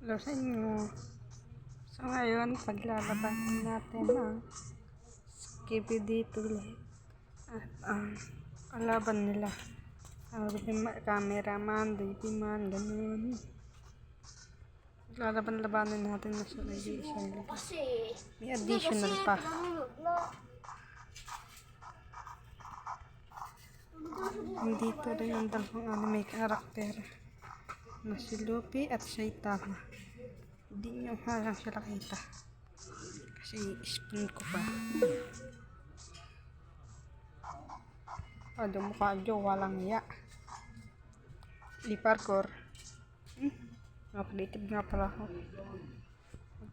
Hello sa inyo. So ngayon, paglalabanan natin ang Skibidi Toilet. At ang kalaban nila. Ang cameraman, babyman, ganun. Paglalaban-labanan natin na sa edition. May additional pa. Dito rin ang dalawang anime karakter na si Luffy at Saitama. Hindi nyo halang sila kita kasi spoon ko pa. Ada mukha jo walang ya. Di parkour. Nakalitib nga pala ako.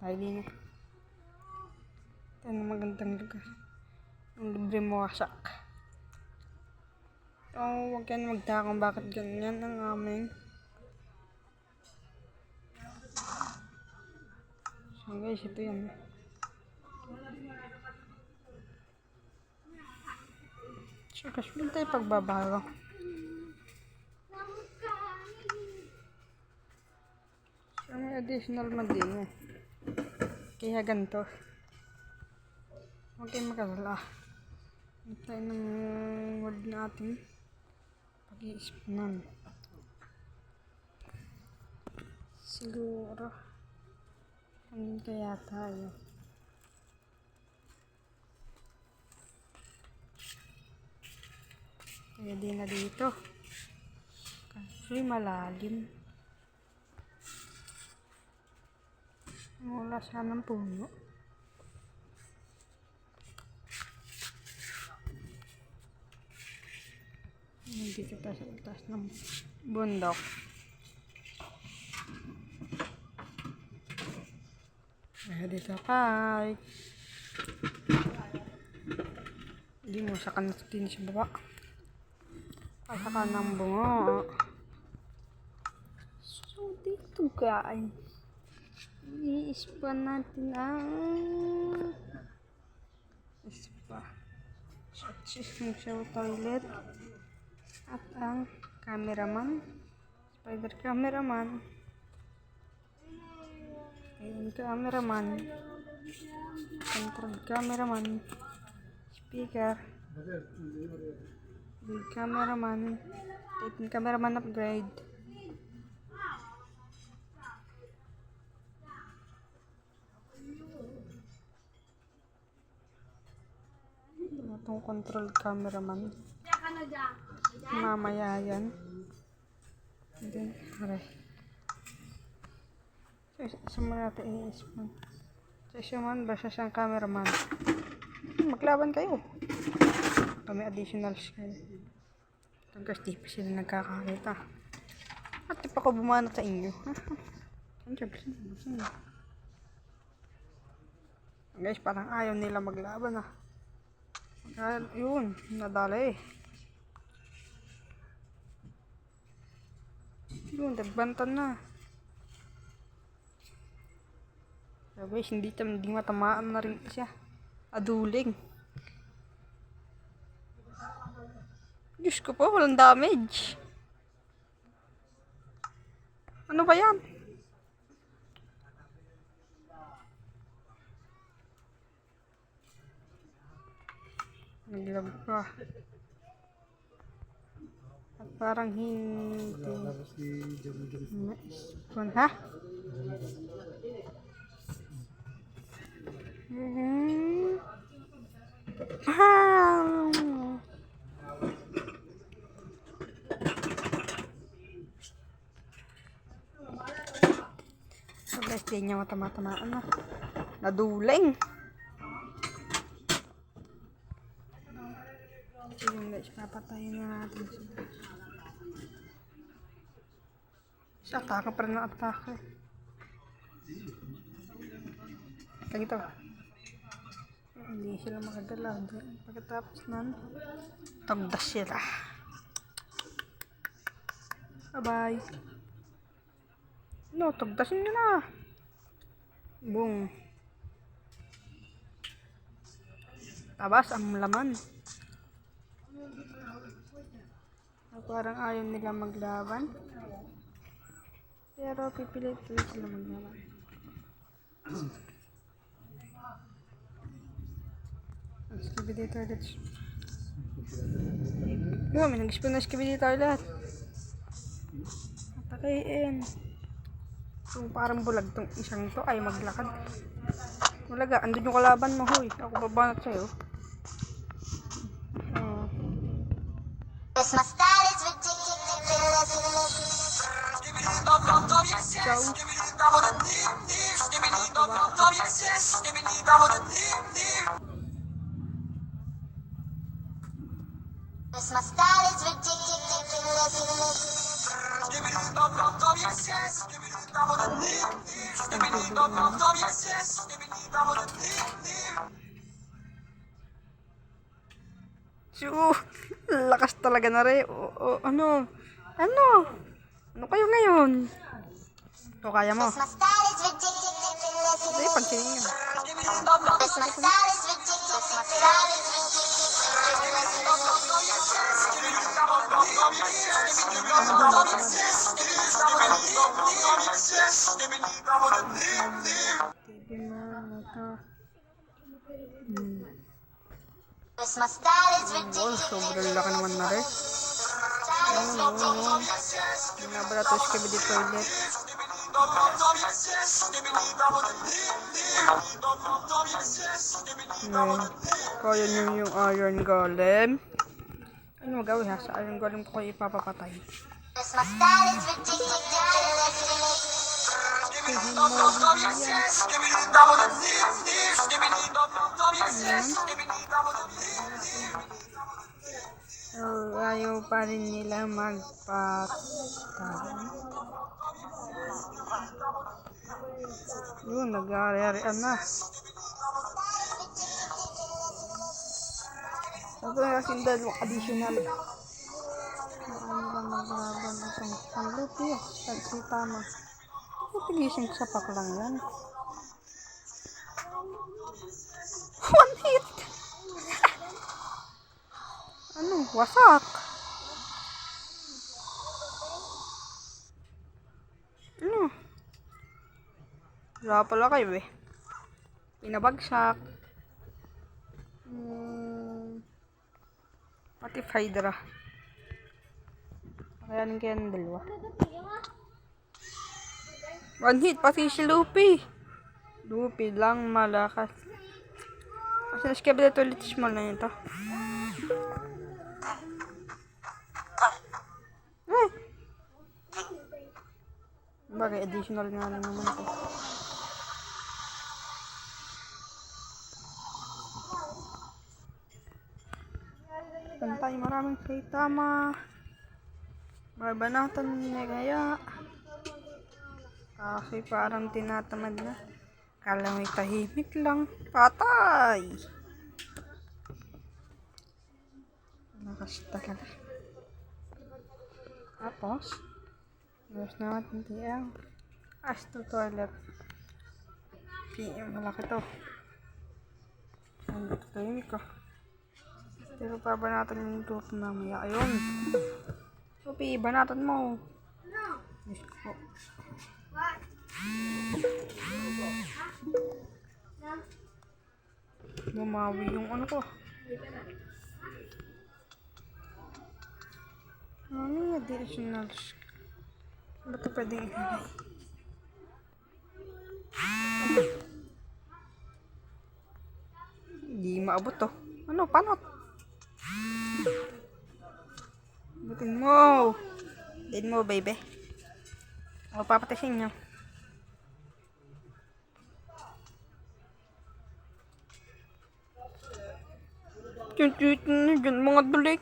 Tayo din na. Ito na magandang lugar. Ang libre mo wasak. Huwag yan magtakang bakit ganyan ang aming. So guys, ito yan. So kasunod tayo pagbabago. So may additional man din eh. Kaya ganito. Huwag kayong makasala. Ito tayo ng word natin. Pag-i-spoonan. Siguro. Ano kaya tayo? Kaya din na dito. Kasi malalim. Wala sanang puno. Dito tayo sa taas ng bundok. Kaya dito kay. Hindi mo sa kanatin sa baba. Pasaka ng bunga. So dito guys. I-spa natin ang spa. Sa toilet. At ang cameraman. Spider cameraman. Ayun cameraman. Control cameraman. Speaker. Big cameraman. Titan cameraman upgrade. Itong control cameraman. Mamaya yan. And then, aray. So, sumula natin i-spoon. So, suman ba siya siyang cameraman? Maglaban kayo. May additionals kayo. Hanggang di pa sila nagkakakita. At di pa ko bumana sa inyo. Guys, parang ayaw nila maglaban ah. Yun, nadali. Yun, dagbantan na. So guys, hindi matamaan na rin siya. Aduling. Diyos ko po, walang damage. Ano ba yan? Naglag pa. At parang hindi. Ha? So guys, di niya matama-tamaan na. Naduling. Yun guys, papatayin na natin sila. Siya, atake pa rin ang atake. Kagito. Hindi sila makagalaw. Pagkatapos nun, tagdas sila. Bye-bye. No, tagdasin nyo na. Boom. Tabas ang laman. Parang ayaw nila maglaban. Pero pipilit sila maglaro. Skibidi toilet. Yo, may nag-spoon na skibidi toilet. Atakayin. Kung parang bulag tong isang to ay maglakad. Walaga, andun yung kalaban mo, huy. Ako babanat sa'yo. Christmas style is ridiculous. Ciao. Christmas style is ridiculous. Lakas talaga na rin. Ano? Ano? Ano kayo ngayon? Ito kaya mo. Christmas style is ridiculous. Hindi, pansinin nyo. Christmas style is ridiculous. Christmas style is TV mo, ito. Christmas style is Oh, ridiculous. sobrang laki naman na rin. Nabala to skibidi toilet. Kaya nyo yung iron golem. Ano magawin ha? Sa iron golem ko kayo ipapapatay. Christmas style is ridiculous. So, ayaw pa rin nila magpatay. Yun, nag-aari-arian na. Ito na kasing dalawang additional. Ano ba maglaban itong pangluti? Si tama. Tigising sa pak lang yan. One hit! Ano? Wasak! Ano? Wala pala kayo eh. Pinabagsak. What if Hydra? Kakayanin kaya ng dalawa. One hit, pati si Luffy. Luffy lang malakas. Kasi naskabila ulit small na ito. Bagay, additional nga lang naman ito. Pantay, maraming saitama. Barbanatan niya kaya. Kasi parang tinatamad na. Kala may tahimik lang. Patay! Lakas talaga. Tapos, tapos natin TL. Asto toilet. PM, malaki to. Ang tahimik ko. Pero pabanatan yung tooth mamaya. Ayun. Sophie, banatan mo. Yes po. Bumawi yung ano ko. Ano yung additionals? Ba't ito pwedeng ilagay? Hindi maabot to. Ano? Panot? Butin mo! Din mo, baby. O, papatasin nyo. Tiyut na dyan, mga dulik.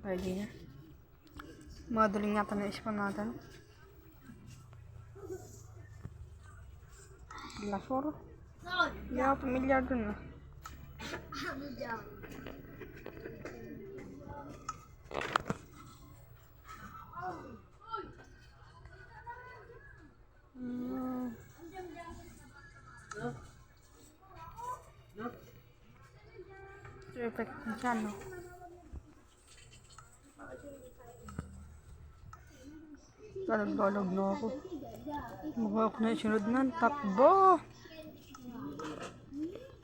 Pwede na. Mga duling natin na ispan natin. Lasor. Hindi ako pamilyar dun na. Perfect dyan, no? Naglalog na ako. Mukha ko na isunod ng takbo.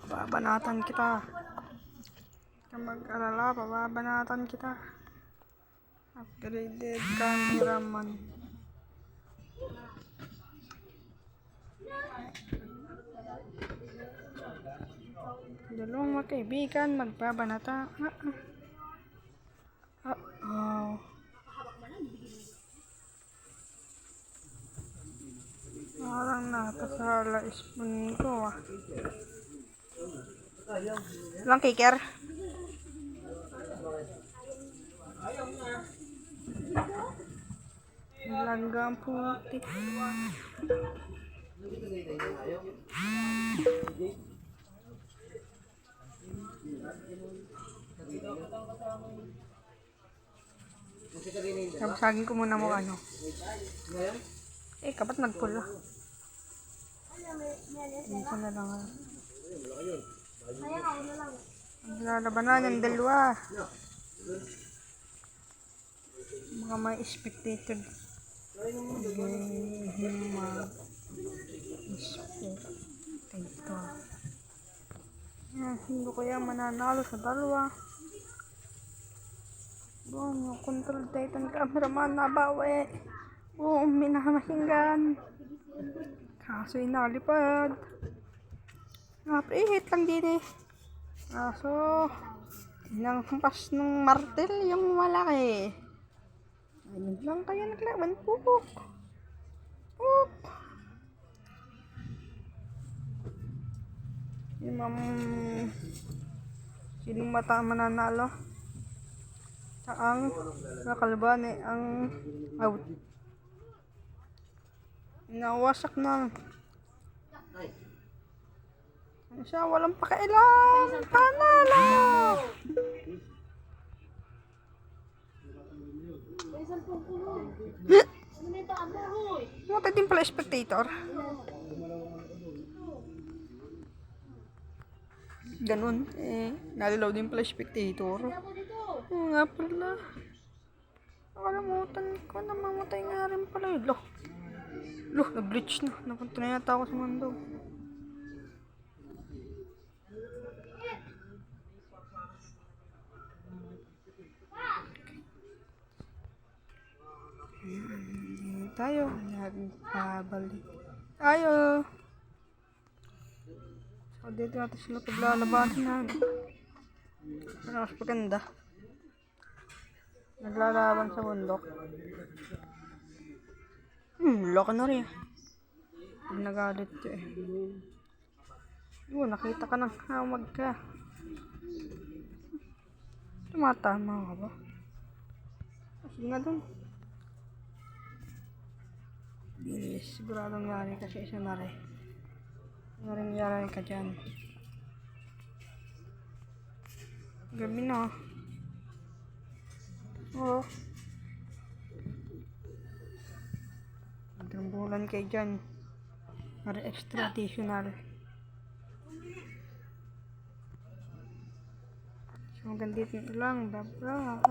Babanatan kita. Kung mag-alala, babanatan kita. Upgraded cameraman. Dalawang magkaibigan, magbabanata. Uh-oh. Parang napasala spoon ko ah. Lang kicker. Langgang putik. Sabsagin ko muna mo ano. Kapat nagpula. Minsan na lang. Naglalabanan ng dalawa. Mga may spectator. Spectator. Hindi ko yan mananalo sa dalawa. Doon yung control titan cameraman nabawi. Oo, minamahingan. Kaso inalipad. Napihit lang din eh. Kaso, inanghampas ng martel yung malaki. Ayun lang kaya naglaban. Pupok. Pupok. Yung sinong mata mananalo? Ang nakalaban eh, ang out. Nawasak na. Siya walang pakailan. Panalo! Mata din pala spectator. Ganun nalilaw din pala spectator. Oo nga pala. Nakalimutan ko, namamatay nga rin pala yun. Loh, nag-glitch na. Napunta na yata ako sa mundo. Tayo. Nagbabalik. Tayo. So, dito natin sila paglalabanan na. Ano mas maganda? Naglalaban sa bundok. Loko na rin. Pag nagalit ko eh. Nakita ka ng hamag ka. Tumatama ka ba? Sige nga dun. Bilis. Siguradong yari kasi isa na rin. Yari ka dyan. Gabi na. Oo. Bulan kayo dyan. Para extra additional. So, hanggang dito lang. Bye-bye.